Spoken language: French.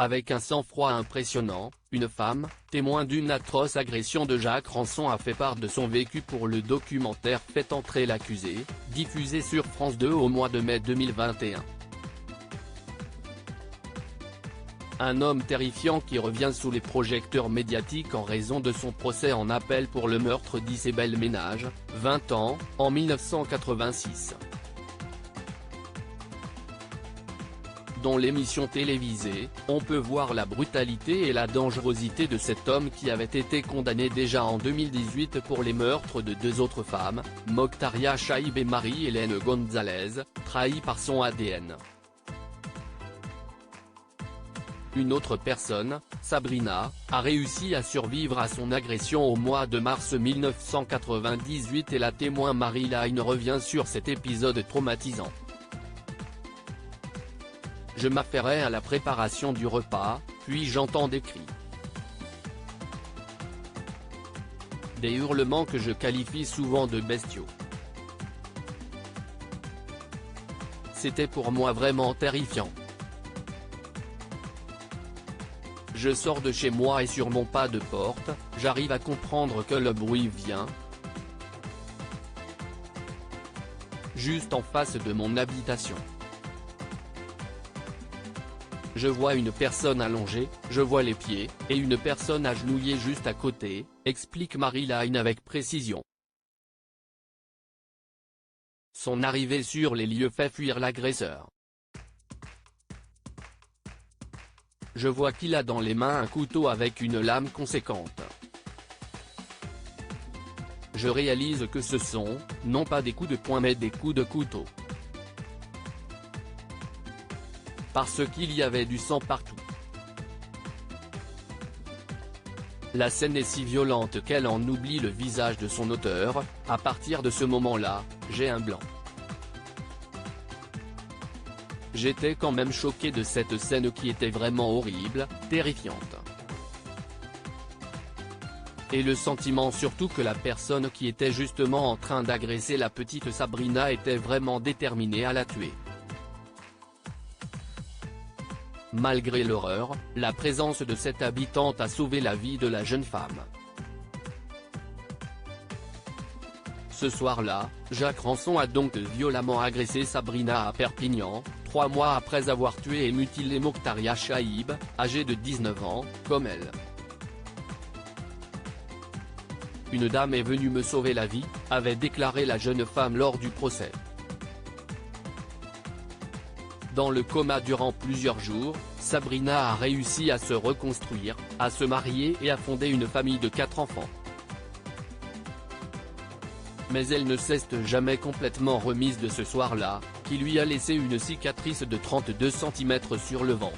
Avec un sang-froid impressionnant, une femme, témoin d'une atroce agression de Jacques Ranson a fait part de son vécu pour le documentaire Faites entrer l'accusé, diffusé sur France 2 au mois de mai 2021. Un homme terrifiant qui revient sous les projecteurs médiatiques en raison de son procès en appel pour le meurtre d'Isabelle Ménage, 20 ans, en 1986. Dans l'émission télévisée, on peut voir la brutalité et la dangerosité de cet homme qui avait été condamné déjà en 2018 pour les meurtres de deux autres femmes, Moctaria Chaïb et Marie-Hélène Gonzalez, trahies par son ADN. Une autre personne, Sabrina, a réussi à survivre à son agression au mois de mars 1998 et la témoin Marie-Hélène revient sur cet épisode traumatisant. Je m'affairais à la préparation du repas, puis j'entends des cris. Des hurlements que je qualifie souvent de bestiaux. C'était pour moi vraiment terrifiant. Je sors de chez moi et sur mon pas de porte, j'arrive à comprendre que le bruit vient juste en face de mon habitation. Je vois une personne allongée, je vois les pieds, et une personne agenouillée juste à côté, explique Marie-Hélène avec précision. Son arrivée sur les lieux fait fuir l'agresseur. Je vois qu'il a dans les mains un couteau avec une lame conséquente. Je réalise que ce sont, non pas des coups de poing mais des coups de couteau. Parce qu'il y avait du sang partout. La scène est si violente qu'elle en oublie le visage de son auteur. À partir de ce moment-là, j'ai un blanc. J'étais quand même choqué de cette scène qui était vraiment horrible, terrifiante. Et le sentiment surtout que la personne qui était justement en train d'agresser la petite Sabrina était vraiment déterminée à la tuer. Malgré l'horreur, la présence de cette habitante a sauvé la vie de la jeune femme. Ce soir-là, Jacques Ranson a donc violemment agressé Sabrina à Perpignan, 3 mois après avoir tué et mutilé Moctaria Chaïb, âgée de 19 ans, comme elle. Une dame est venue me sauver la vie, avait déclaré la jeune femme lors du procès. Dans le coma durant plusieurs jours, Sabrina a réussi à se reconstruire, à se marier et à fonder une famille de 4 enfants. Mais elle ne s'est jamais complètement remise de ce soir-là, qui lui a laissé une cicatrice de 32 cm sur le ventre.